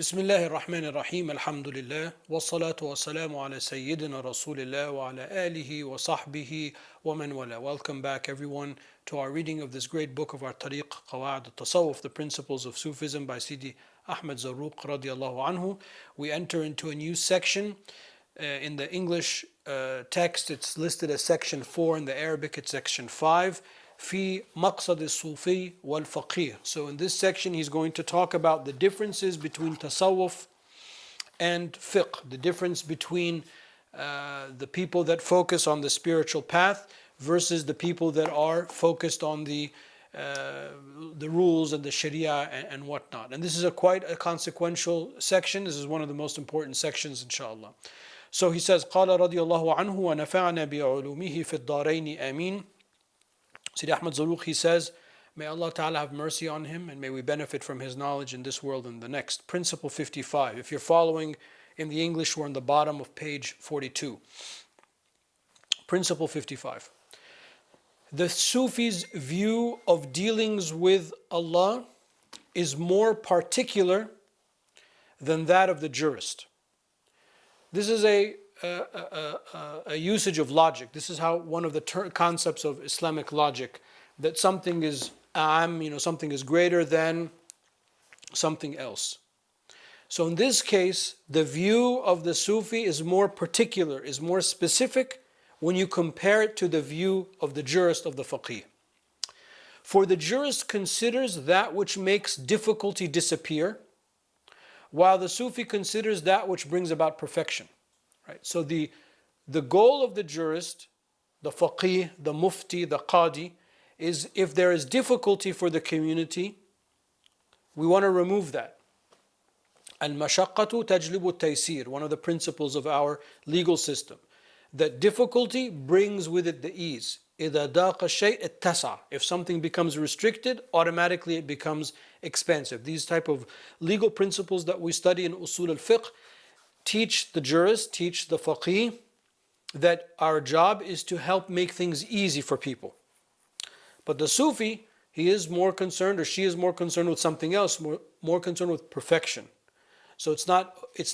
بسم الله الرحمن الرحيم الحمد لله والصلاة والسلام على سيدنا رسول الله وعلى آله وصحبه ومن والاه. Welcome back everyone to our reading of this great book of our Tariq, Qawa'id al-Tasawwuf, the Principles of Sufism by Sidi Ahmad Zarruq radiallahu anhu. We enter into a new section. In the English text it's listed as section 4, in the Arabic it's section 5. في مقصد الصوفي والفقيه. So in this section he's going to talk about the differences between tasawwuf and fiqh, the difference between the people that focus on the spiritual path versus the people that are focused on the rules and the sharia and whatnot. And this is quite a consequential section. This is one of the most important sections, inshallah. So he says, قال رضي الله عنه ونفعنا بعلومه في الدارين آمين. Sidi Ahmad Zarruq, he says, may Allah Ta'ala have mercy on him and may we benefit from his knowledge in this world and the next. Principle 55. If you're following in the English, we're on the bottom of page 42. Principle 55. The Sufi's view of dealings with Allah is more particular than that of the jurist. This is a usage of logic. This is how one of the concepts of Islamic logic, that something is something is greater than something else. So in this case, the view of the Sufi is more particular, is more specific when you compare it to the view of the jurist, of the faqih. For the jurist considers that which makes difficulty disappear, while the Sufi considers that which brings about perfection. Right? So the goal of the jurist, the faqih, the mufti, the qadi, is if there is difficulty for the community, we want to remove that. Al-mashaqqatu tajlibu taysir, one of the principles of our legal system, that difficulty brings with it the ease. إِذَا دَاقَ الشَّيْء اتَّسَعَ. If something becomes restricted, automatically it becomes expansive. These type of legal principles that we study in usul al-fiqh teach the jurist, teach the faqih, that our job is to help make things easy for people. But the Sufi, he is more concerned, or she is more concerned with something else, more concerned with perfection. So it's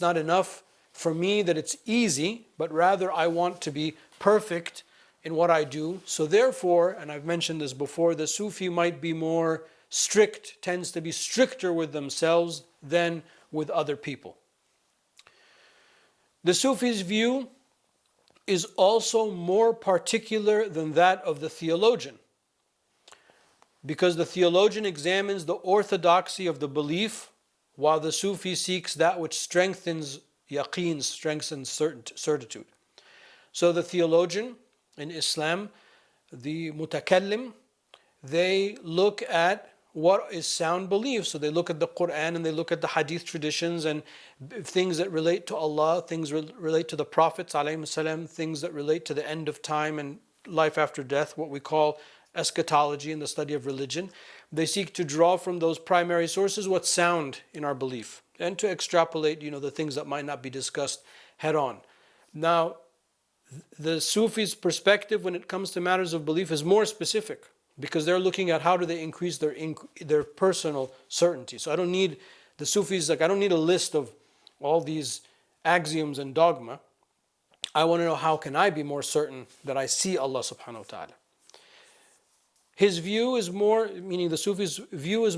not enough for me that it's easy, but rather I want to be perfect in what I do. So therefore, and I've mentioned this before, the Sufi might be more strict, tends to be stricter with themselves than with other people. The Sufi's view is also more particular than that of the theologian, because the theologian examines the orthodoxy of the belief, while the Sufi seeks that which strengthens yaqeen, strengthens certitude. So the theologian in Islam, the mutakallim, they look at what is sound belief. So they look at the Quran and they look at the hadith traditions and things that relate to Allah, things relate to the Prophets ﷺ, things that relate to the end of time and life after death, what we call eschatology in the study of religion. They seek to draw from those primary sources what's sound in our belief and to extrapolate, the things that might not be discussed head on. Now, the Sufi's perspective when it comes to matters of belief is more specific, because they're looking at how do they increase their personal certainty. So I don't need a list of all these axioms and dogma. I want to know, how can I be more certain that I see Allah subhanahu wa ta'ala. His view is more, meaning the Sufi's view is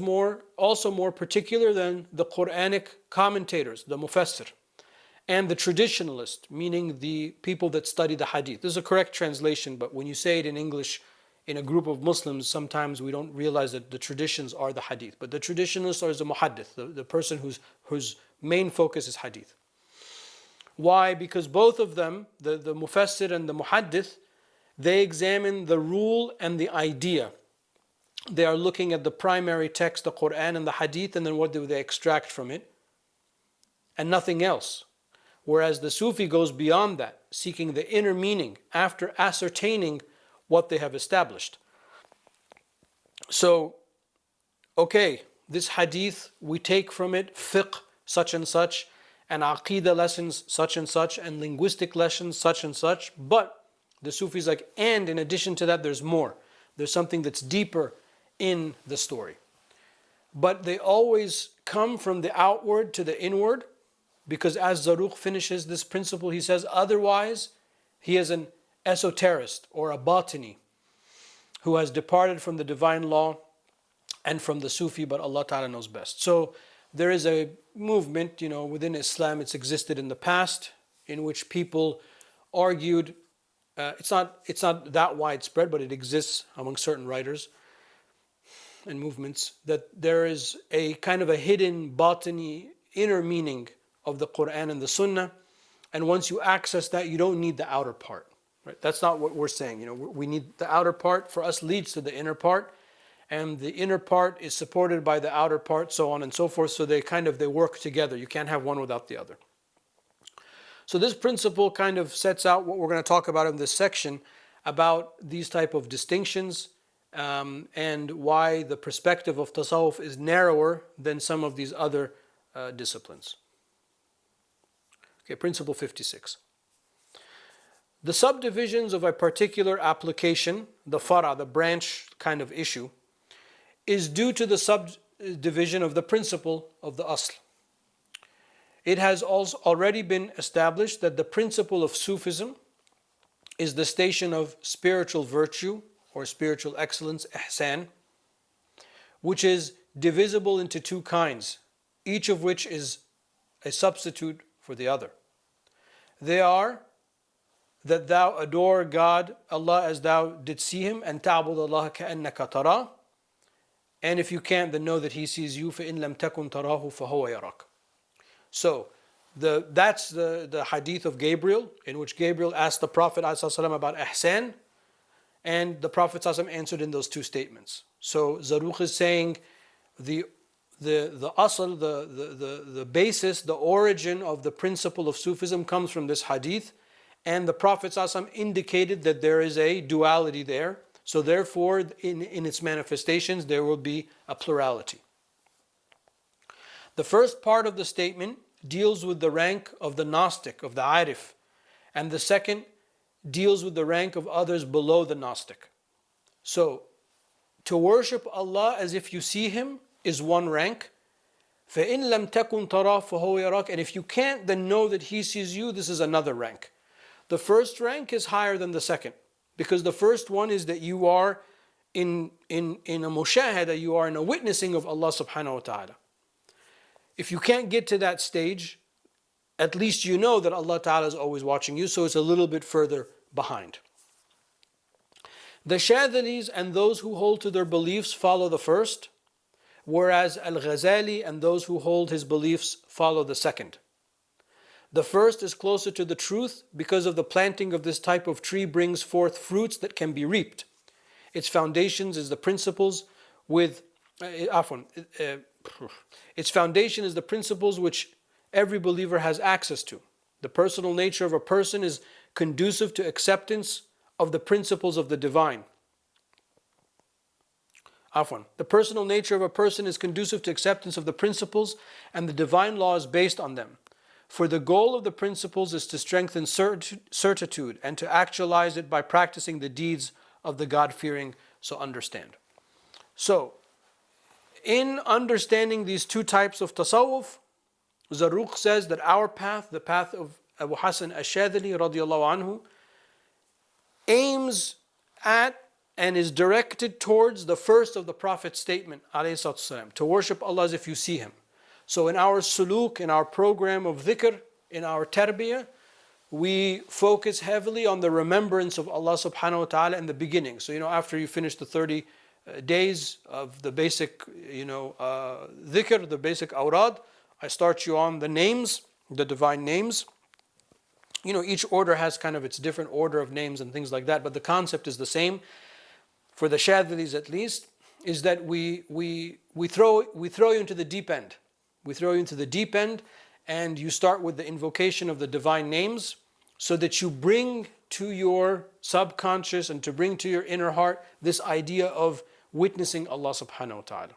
also more particular than the Quranic commentators, the mufassir, and the traditionalist, meaning the people that study the hadith. This is a correct translation, but when you say it in English, in a group of Muslims, sometimes we don't realize that the traditions are the hadith. But the traditionalists are the muhaddith, the person whose main focus is hadith. Why? Because both of them, the mufassir and the muhaddith, they examine the rule and the idea. They are looking at the primary text, the Quran and the hadith, and then what do they extract from it? And nothing else. Whereas the Sufi goes beyond that, seeking the inner meaning after ascertaining what they have established. So, okay, this hadith, we take from it fiqh such and such, and aqeedah lessons such and such, and linguistic lessons such and such, but the Sufi is like, and in addition to that, there's more. There's something that's deeper in the story. but they always come from the outward to the inward, because as Zarruq finishes this principle, he says, otherwise, he is an esoterist or a batini who has departed from the divine law and from the Sufi, but Allah Ta'ala knows best. So there is a movement, within Islam, it's existed in the past, in which people argued, it's not that widespread, but it exists among certain writers and movements, that there is a kind of a hidden batini inner meaning of the Quran and the Sunnah, and once you access that, you don't need the outer part. Right? That's not what we're saying. We need the outer part. For us, leads to the inner part, and the inner part is supported by the outer part, so on and so forth. So they work together. You can't have one without the other. So this principle kind of sets out what we're going to talk about in this section about these type of distinctions, and why the perspective of tasawwuf is narrower than some of these other disciplines. Okay, principle 56. The subdivisions of a particular application, the fara, the branch kind of issue, is due to the subdivision of the principle of the asl. It has also already been established that the principle of Sufism is the station of spiritual virtue or spiritual excellence, ihsan, which is divisible into two kinds, each of which is a substitute for the other. They are that thou adore God, Allah, as thou did see Him, and ta'bud Allah ka'annaka tara. And if you can't, then know that He sees you. فَإِن لَمْ تَكُنْ تَرَاهُ فَهُوَ يَرَاكَ. So, that's the hadith of Gabriel, in which Gabriel asked the Prophet ﷺ about ihsan, and the Prophet ﷺ answered in those two statements. So Zarruq is saying the asl, the basis, the origin of the principle of Sufism comes from this hadith, and the Prophet ﷺ indicated that there is a duality there. So therefore, in its manifestations, there will be a plurality. The first part of the statement deals with the rank of the Gnostic, of the Arif, and the second deals with the rank of others below the Gnostic. So, to worship Allah as if you see Him is one rank. فَإِن لَمْ تَكُنْ تَرَاهُ فَهُوَ يَرَاكَ. And if you can't, then know that He sees you. This is another rank. The first rank is higher than the second, because the first one is that you are in a mushahada, you are in a witnessing of Allah subhanahu wa ta'ala. If you can't get to that stage, at least you know that Allah ta'ala is always watching you, so it's a little bit further behind. The Shadhilis and those who hold to their beliefs follow the first, whereas Al-Ghazali and those who hold his beliefs follow the second. The first is closer to the truth because of the planting of this type of tree brings forth fruits that can be reaped. Its foundations is the principles with its foundation is the principles which every believer has access to. The personal nature of a person is conducive to acceptance of the principles of the divine. The personal nature of a person is conducive to acceptance of the principles, and the divine law is based on them. For the goal of the principles is to strengthen certitude and to actualize it by practicing the deeds of the God-fearing. So understand. So, in understanding these two types of tasawwuf, Zarruq says that our path, the path of Abu Hassan Ash-Shadhili radiallahu anhu, aims at and is directed towards the first of the Prophet's statement, alayhi salatu wasalam, to worship Allah as if you see Him. So in our suluk, in our program of dhikr, in our tarbiyah, we focus heavily on the remembrance of Allah subhanahu wa ta'ala in the beginning. So after you finish the 30 days of the basic dhikr, the basic awrad, I start you on the names, the divine names. Each order has kind of its different order of names and things like that, but the concept is the same. For the Shadhilis at least, is that we throw you into the deep end. We throw you into the deep end, and you start with the invocation of the divine names, so that you bring to your subconscious and to bring to your inner heart this idea of witnessing Allah subhanahu wa ta'ala.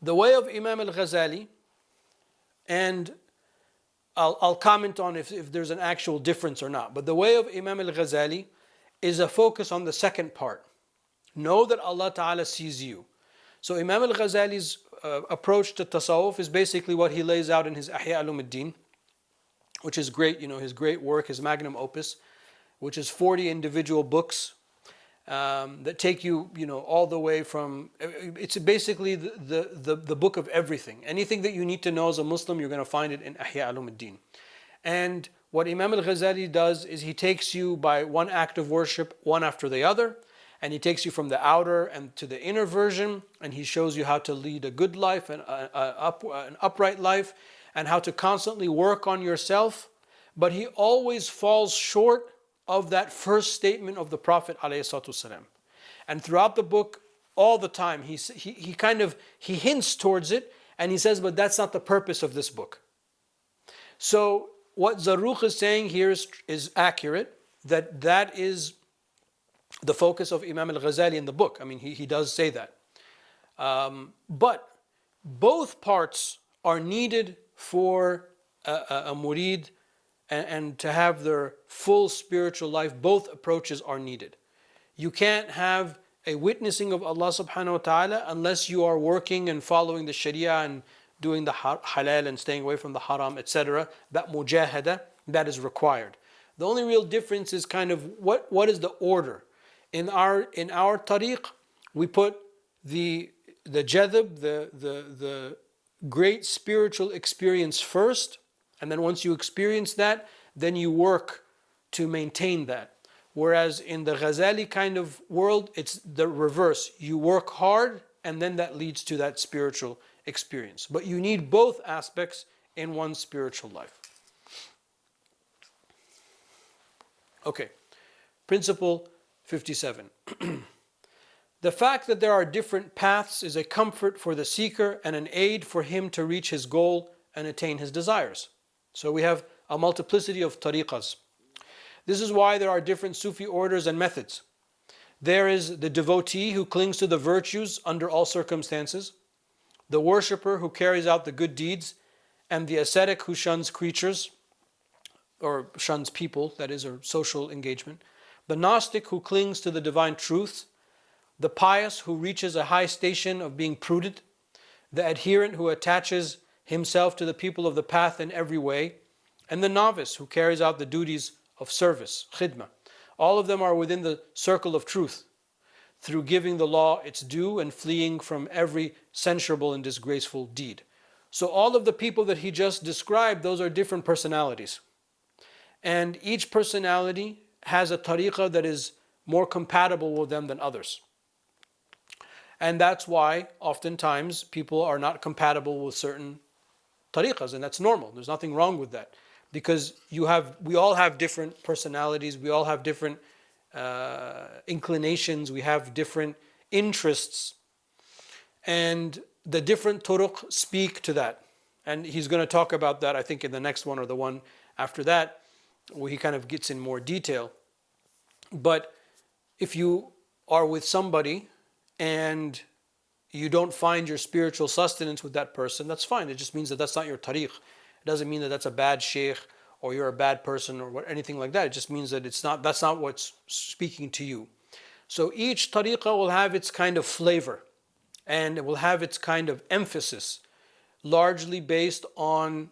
The way of Imam al-Ghazali, and I'll comment on if there's an actual difference or not, but the way of Imam al-Ghazali is a focus on the second part. Know that Allah ta'ala sees you. So Imam al-Ghazali's approach to tasawwuf is basically what he lays out in his Ihya Ulumuddin, which is great, his great work, his magnum opus, which is 40 individual books that take you, all the way from, it's basically the book of everything. Anything that you need to know as a Muslim, you're going to find it in Ihya Ulumuddin. And what Imam al-Ghazali does is he takes you by one act of worship, one after the other, and he takes you from the outer and to the inner version, and he shows you how to lead a good life and an upright life, and how to constantly work on yourself. But he always falls short of that first statement of the Prophet ﷺ. And throughout the book, all the time, he hints towards it, and he says, but that's not the purpose of this book. So what Zarruq is saying here is accurate, that is the focus of Imam al-Ghazali in the book. I mean, he does say that. But both parts are needed for a murid and to have their full spiritual life. Both approaches are needed. You can't have a witnessing of Allah subhanahu wa ta'ala unless you are working and following the Sharia and doing the halal and staying away from the haram, etc. That mujahada, that is required. The only real difference is kind of what is the order. In our tariq, we put the jadab, the great spiritual experience first, and then once you experience that, then you work to maintain that. Whereas in the Ghazali kind of world, it's the reverse. You work hard, and then that leads to that spiritual experience. But you need both aspects in one's spiritual life. Okay, principle 57. The fact that there are different paths is a comfort for the seeker and an aid for him to reach his goal and attain his desires. So we have a multiplicity of tariqas. This is why there are different Sufi orders and methods. There is the devotee who clings to the virtues under all circumstances, the worshipper who carries out the good deeds, and the ascetic who shuns creatures, or shuns people, that is, or social engagement, the Gnostic who clings to the divine truths, the pious who reaches a high station of being prudent, the adherent who attaches himself to the people of the path in every way, and the novice who carries out the duties of service, khidmah. All of them are within the circle of truth, through giving the law its due and fleeing from every censurable and disgraceful deed. So all of the people that he just described, those are different personalities. And each personality has a tariqah that is more compatible with them than others. And that's why oftentimes people are not compatible with certain tariqahs, and that's normal. There's nothing wrong with that. Because we all have different personalities, we all have different inclinations, we have different interests, and the different turuq speak to that. And he's going to talk about that, I think, in the next one or the one after that, where he kind of gets in more detail. But if you are with somebody and you don't find your spiritual sustenance with that person, that's fine. It just means that that's not your tariq. It doesn't mean that that's a bad sheikh or you're a bad person or anything like that. It just means that that's not what's speaking to you. So each tariqah will have its kind of flavor and it will have its kind of emphasis, largely based on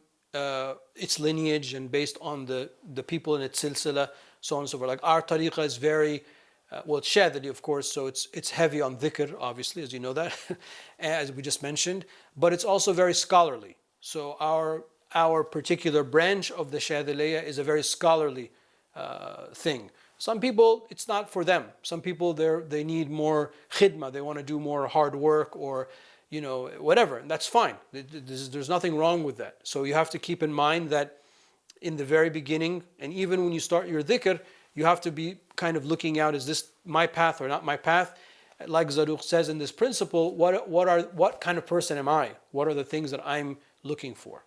its lineage and based on the people in its silsila, so on and so forth. Like our tariqah is very, it's Shadhili, of course, so it's heavy on dhikr, obviously, as you know that, as we just mentioned, but it's also very scholarly. So our particular branch of the Shadhiliya is a very scholarly thing. Some people, it's not for them. Some people, they need more khidmah, they want to do more hard work or, whatever, and that's fine. There's nothing wrong with that. So you have to keep in mind that in the very beginning, and even when you start your dhikr, you have to be kind of looking out, is this my path or not my path? Like Zarruq says in this principle, what kind of person am I? What are the things that I'm looking for?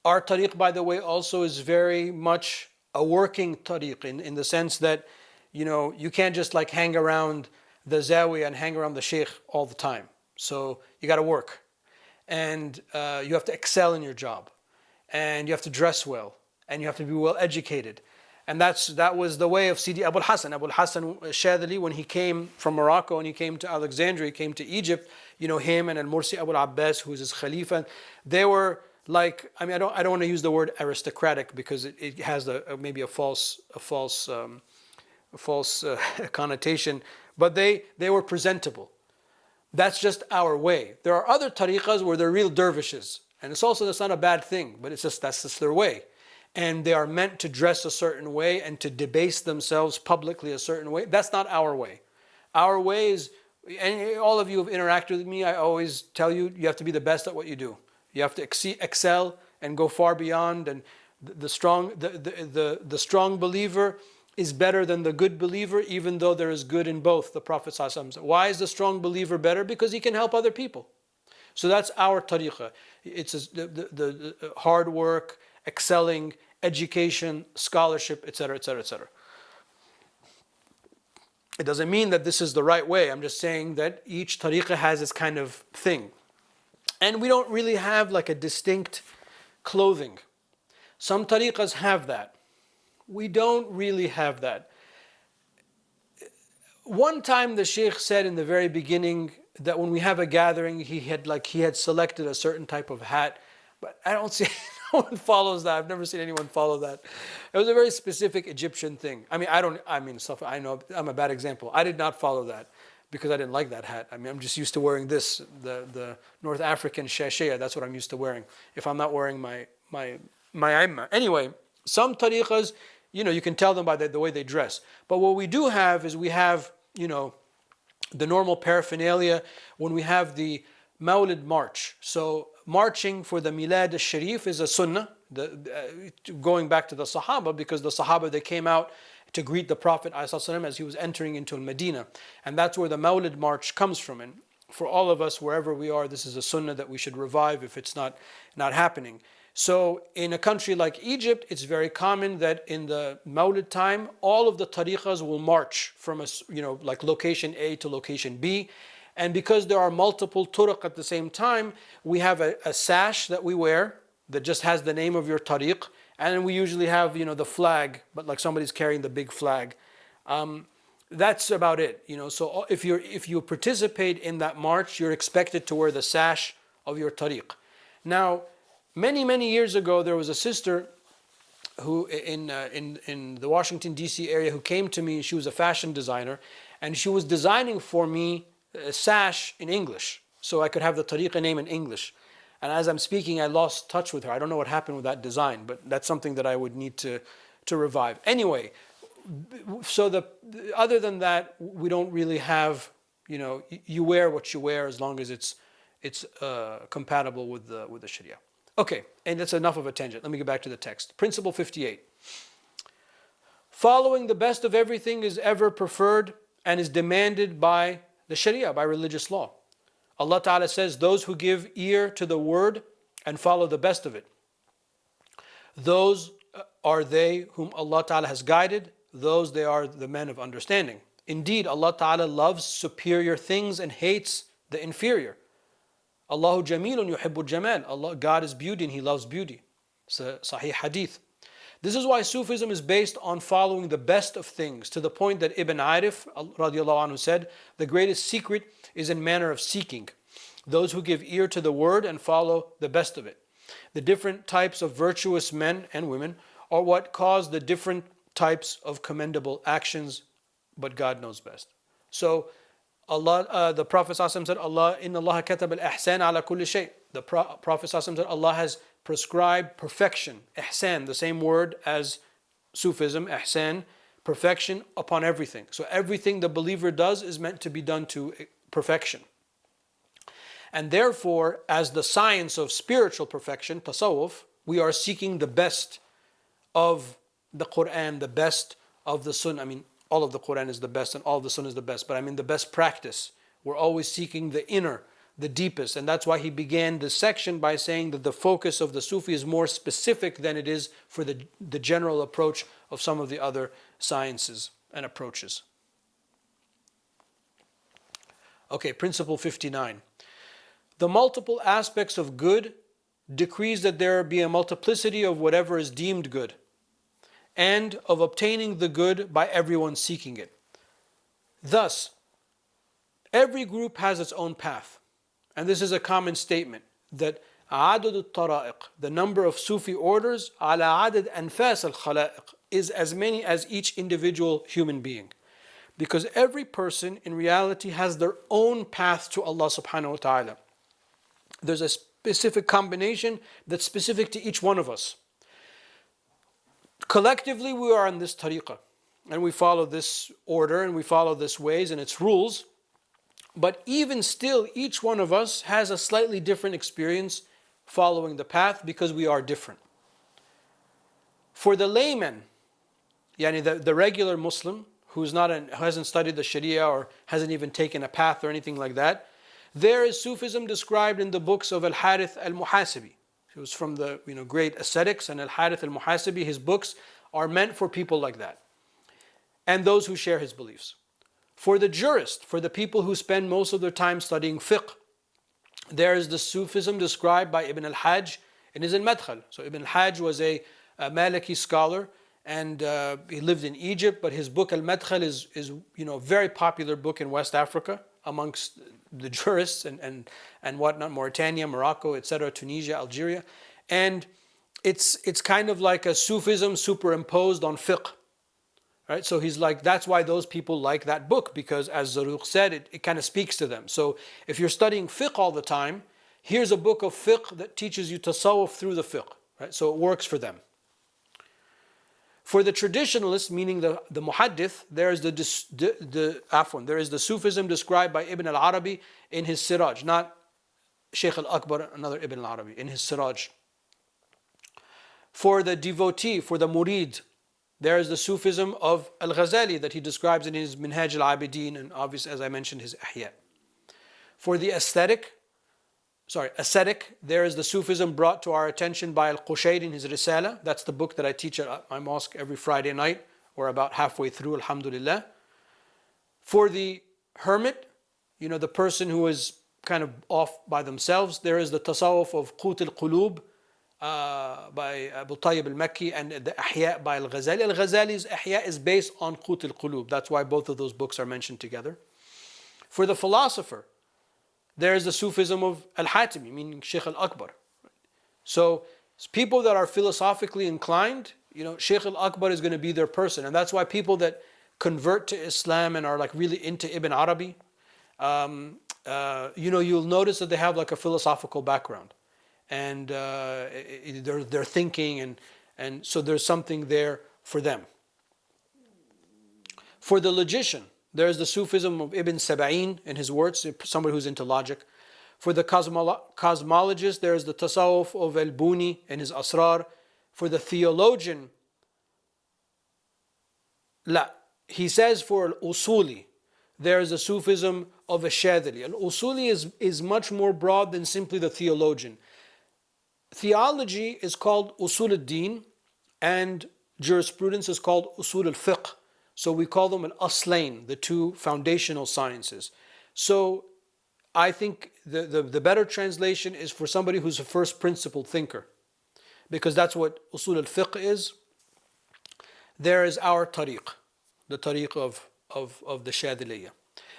Our tariq, by the way, also is very much a working tariq in the sense that, you can't just like hang around the zawiyah and hang around the sheikh all the time. So you got to work. And you have to excel in your job. And you have to dress well. And you have to be well educated. And that was the way of Sidi Abu al-Hasan. Abu al-Hasan Shadhili, when he came from Morocco and he came to Alexandria, he came to Egypt, him and Al-Mursi Abu al-Abbas, who was his Khalifa, they were like, I don't want to use the word aristocratic because it has maybe a false connotation, but they were presentable. That's just our way. There are other tariqas where they're real dervishes, and that's not a bad thing, but that's just their way. And they are meant to dress a certain way and to debase themselves publicly a certain way. That's not our way. Our way is, and all of you have interacted with me, I always tell you, you have to be the best at what you do. You have to excel and go far beyond. And the strong believer is better than the good believer, even though there is good in both, the Prophet ﷺ said. Why is the strong believer better? Because he can help other people. So that's our tariqah. It's the hard work, excelling, education, scholarship, etc., etc., etc. It doesn't mean that this is the right way. I'm just saying that each tariqah has its kind of thing. And we don't really have like a distinct clothing. Some tariqahs have that. We don't really have that. One time the Shaykh said in the very beginning that when we have a gathering, he had selected a certain type of hat, but I don't see no one follows that. I've never seen anyone follow that. It was a very specific Egyptian thing. I know I'm a bad example. I did not follow that because I didn't like that hat. I'm just used to wearing this, the North African shashaya. That's what I'm used to wearing. If I'm not wearing my aimma. Anyway, some tariqas, you can tell them by the way they dress. But what we do have is we have, the normal paraphernalia when we have the Mawlid march. So marching for the Milad al-Sharif is a sunnah, going back to the Sahaba, because the Sahaba, they came out to greet the Prophet ﷺ as he was entering into Medina. And that's where the Mawlid march comes from. And for all of us, wherever we are, this is a sunnah that we should revive if it's not happening. So in a country like Egypt, it's very common that in the Mawlid time, all of the tariqas will march from like location A to location B. And because there are multiple turuq at the same time, we have a sash that we wear that just has the name of your tariq. And we usually have, the flag, but like somebody's carrying the big flag. That's about it. So if you participate in that march, you're expected to wear the sash of your tariq. Now, many years ago, there was a sister who in the Washington D.C. area who came to me. She was a fashion designer, and she was designing for me a sash in English, so I could have the tariqah name in English. And as I'm speaking, I lost touch with her. I don't know what happened with that design, but that's something that I would need to revive. Anyway, so other than that, we don't really have, you wear what you wear as long as it's compatible with the Sharia. Okay, and that's enough of a tangent. Let me get back to the text. Principle 58. Following the best of everything is ever preferred and is demanded by the Sharia, by religious law. Allah Ta'ala says, those who give ear to the word and follow the best of it, those are they whom Allah Ta'ala has guided, those they are the men of understanding. Indeed, Allah Ta'ala loves superior things and hates the inferior. Allahu Jamilun yuhibbu jamal. God is beauty and He loves beauty. It's a Sahih Hadith. This is why Sufism is based on following the best of things, to the point that Ibn Arif radiallahu anhu said, the greatest secret is in manner of seeking. Those who give ear to the word and follow the best of it. The different types of virtuous men and women are what cause the different types of commendable actions, but God knows best. So Allah, the Prophet ﷺ said, Inna Allah katab al-ihsan ala kulli shay. The Prophet ﷺ said, Allah has prescribed perfection, ihsan, the same word as Sufism, ihsan, perfection upon everything. So everything the believer does is meant to be done to perfection. And therefore, as the science of spiritual perfection, tasawwuf, we are seeking the best of the Quran, the best of the Sunnah. All of the Quran is the best and all of the Sunnah is the best, but the best practice. We're always seeking the inner, the deepest. And that's why he began this section by saying that the focus of the Sufi is more specific than it is for the general approach of some of the other sciences and approaches. Okay, principle 59. The multiple aspects of good decrees that there be a multiplicity of whatever is deemed good. and of obtaining the good by everyone seeking it. Thus, every group has its own path. And this is a common statement that عدد الطرائق, the number of Sufi orders, على عدد أنفاس الخلائق, is as many as each individual human being. Because every person in reality has their own path to Allah subhanahu wa ta'ala. There's a specific combination that's specific to each one of us. Collectively, we are on this tariqah, and we follow this order, and we follow this ways and its rules. But even still, each one of us has a slightly different experience following the path because we are different. For the layman, yani the regular Muslim who hasn't studied the Sharia or hasn't even taken a path or anything like that, there is Sufism described in the books of Al-Harith al-Muhasibi. He was from the great ascetics, and Al-Harith al-Muhasibi, his books are meant for people like that and those who share his beliefs. For the jurist, for the people who spend most of their time studying fiqh, there is the Sufism described by Ibn al-Hajj in his Al-Madkhal. So Ibn al-Hajj was a Maliki scholar, and he lived in Egypt, but his book Al-Madkhal is a very popular book in West Africa amongst the jurists and whatnot, Mauritania, Morocco, etc., Tunisia, Algeria. And it's kind of like a Sufism superimposed on fiqh. Right? So he's like, that's why those people like that book, because as Zarruq said, it kind of speaks to them. So if you're studying fiqh all the time, here's a book of fiqh that teaches you tasawwuf through the fiqh. Right? So it works for them. For the traditionalists, meaning the muhaddith, there is the Sufism described by Ibn al-Arabi in his Siraj, not Shaykh al-Akbar, another Ibn al-Arabi, in his Siraj. For the devotee, for the murid, there is the Sufism of Al-Ghazali that he describes in his Minhaj al-Abidin, and obviously, as I mentioned, his Ihya. For the ascetic, there is the Sufism brought to our attention by Al-Qushayri in his Risala. That's the book that I teach at my mosque every Friday night. We're about halfway through, alhamdulillah. For the hermit, the person who is kind of off by themselves, there is the Tasawwuf of Qut al-Qulub by Abu Tayyib al-Makki, and the Ihya by Al-Ghazali. Al-Ghazali's Ihya is based on Qut al-Qulub. That's why both of those books are mentioned together. For the philosopher, there is the Sufism of Al-Hatimi, meaning Shaykh al-Akbar. So people that are philosophically inclined, Shaykh al-Akbar is going to be their person. And that's why people that convert to Islam and are like really into Ibn Arabi, you'll notice that they have like a philosophical background. And they're thinking, and so there's something there for them. For the logician, there's the Sufism of Ibn Saba'in in his words, somebody who's into logic. For the cosmologist, there's the Tasawwuf of Al-Buni in his Asrar. For the theologian, he says for Al-Usuli, there is a Sufism of Shadhili. Al-Usuli is much more broad than simply the theologian. Theology is called Usul al-Din, and jurisprudence is called Usul al-Fiqh. So we call them al-Aslain, the two foundational sciences. So I think the better translation is for somebody who's a first principle thinker, because that's what Usul al-Fiqh is. There is our tariq, the tariq of the Shadhiliyah.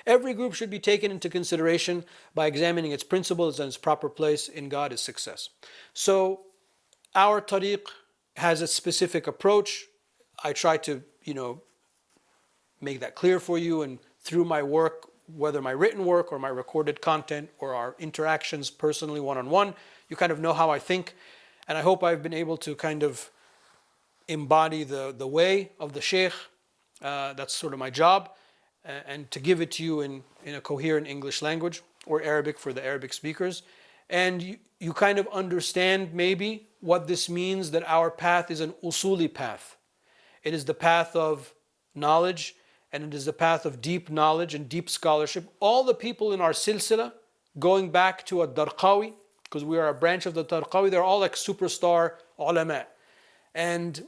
Every group should be taken into consideration by examining its principles and its proper place in God is success. So our tariq has a specific approach. I try to, make that clear for you, and through my work, whether my written work or my recorded content or our interactions personally one-on-one, you kind of know how I think. And I hope I've been able to kind of embody the way of the Shaykh. That's sort of my job. And to give it to you in a coherent English language, or Arabic for the Arabic speakers. And you kind of understand maybe what this means, that our path is an usuli path. It is the path of knowledge, and it is the path of deep knowledge and deep scholarship. All the people in our silsila, going back to a Darqawi, because we are a branch of the Darqawi, they're all like superstar ulama. And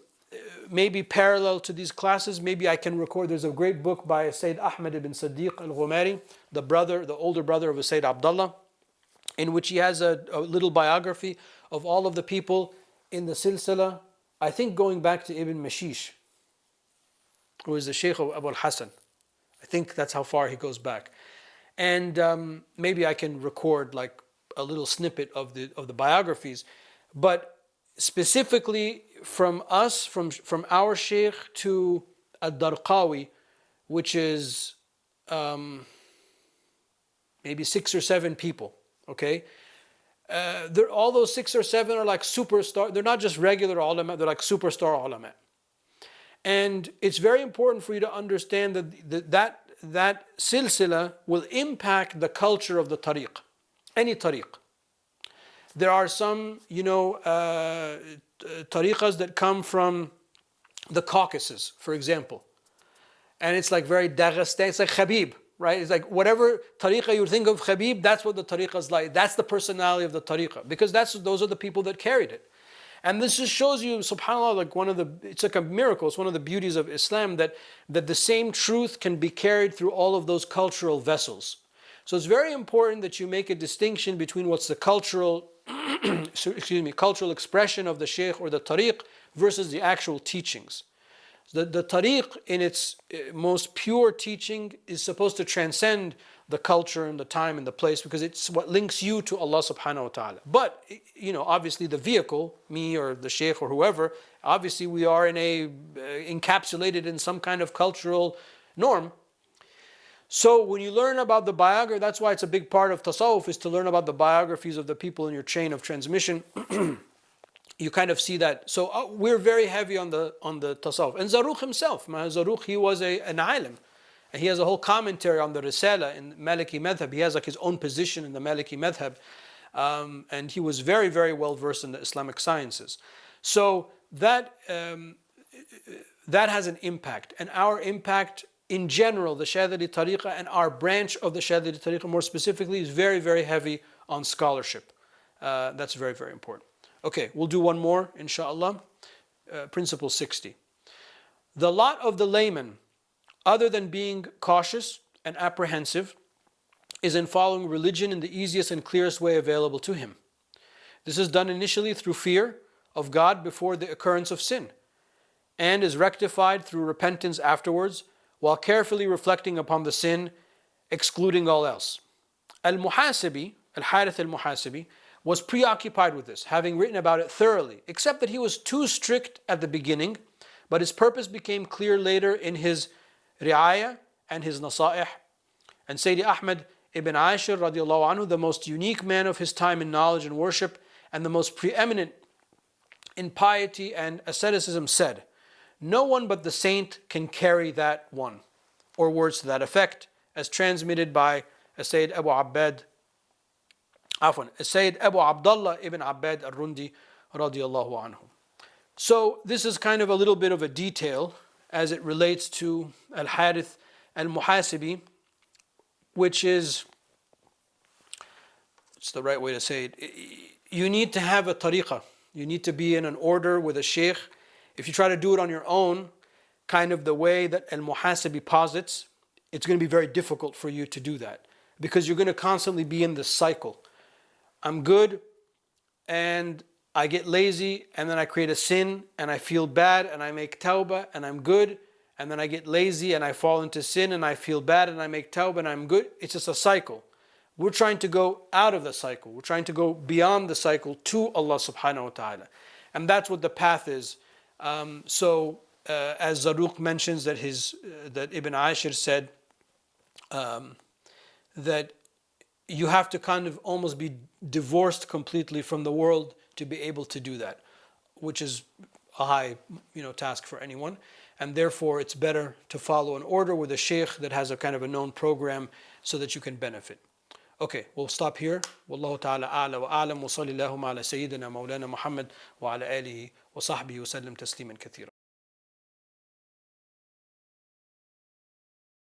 maybe parallel to these classes, maybe I can record. There's a great book by Sidi Ahmad ibn Siddiq al-Ghumari, the older brother of Sayyid Abdullah, in which he has a little biography of all of the people in the silsila, I think going back to Ibn Mashish, who is the Sheikh of Abu al-Hasan. I think that's how far he goes back. And maybe I can record like a little snippet of the biographies. But specifically from us, from our Sheikh to Ad-Darqawi, which is maybe 6 or 7 people, okay? All those 6 or 7 are like superstar. They're not just regular ulama, they're like superstar ulama. And it's very important for you to understand that silsila will impact the culture of the tariq, any tariq. There are some, tariqas that come from the Caucasus, for example. And it's like very Dagestan, it's like Khabib, right? It's like whatever tariqa you think of Khabib, that's what the tariqa is like. That's the personality of the tariqa, because those are the people that carried it. And this just shows you, subhanAllah, like it's like a miracle. It's one of the beauties of Islam that the same truth can be carried through all of those cultural vessels. So it's very important that you make a distinction between what's the cultural, cultural expression of the shaykh or the tariq versus the actual teachings. The tariq in its most pure teaching is supposed to transcend the culture and the time and the place, because it's what links you to Allah subhanahu wa ta'ala. But, obviously the vehicle, me or the shaykh or whoever, obviously we are encapsulated in some kind of cultural norm. So when you learn about the biography, that's why it's a big part of tasawwuf, is to learn about the biographies of the people in your chain of transmission. You kind of see that. So we're very heavy on the tasawwuf. And Zarruq himself, Zarruq, he was an alim. And he has a whole commentary on the Risala in Maliki Madhab. He has like his own position in the Maliki Madhab. And he was very, very well versed in the Islamic sciences. So that has an impact. And our impact in general, the Shadhili Tariqa and our branch of the Shadhili Tariqa more specifically, is very, very heavy on scholarship. That's very, very important. Okay, we'll do one more, inshallah. Principle 60. The lot of the layman, other than being cautious and apprehensive, is in following religion in the easiest and clearest way available to him. This is done initially through fear of God before the occurrence of sin, and is rectified through repentance afterwards, while carefully reflecting upon the sin, excluding all else. Al-Muhasibi, Al-Harith al-Muhasibi, was preoccupied with this, having written about it thoroughly, except that he was too strict at the beginning, but his purpose became clear later in his ri'ayah and his nasa'ih. And Sidi Ahmad ibn Ashir radiallahu anhu, the most unique man of his time in knowledge and worship, and the most preeminent in piety and asceticism, said, "No one but the saint can carry that one," or words to that effect, as transmitted by Sayyid Abu Abdullah ibn Abbad al-Rundi radiallahu anhu. So this is kind of a little bit of a detail as it relates to Al-Harith al-Muhasibi, which is, it's the right way to say it, you need to have a tariqah. You need to be in an order with a sheikh. If you try to do it on your own, kind of the way that al-Muhasibi posits, it's going to be very difficult for you to do that, because you're going to constantly be in this cycle. I'm good, and I get lazy, and then I create a sin, and I feel bad, and I make tawbah, and I'm good, and then I get lazy, and I fall into sin, and I feel bad, and I make tawbah, and I'm good. It's just a cycle. We're trying to go out of the cycle. We're trying to go beyond the cycle to Allah subhanahu wa ta'ala. And that's what the path is. As Zarruq mentions that Ibn Ashir said that you have to kind of almost be divorced completely from the world to be able to do that, which is a high task for anyone. And therefore it's better to follow an order with a sheikh that has a kind of a known program so that you can benefit. Okay, we'll stop here. Wallahu ta'ala a'la wa a'lam wa sallallahu ala sayyidina mawlana Muhammad wa ala alihi wa sahbihi wa sallam tasliman kathira.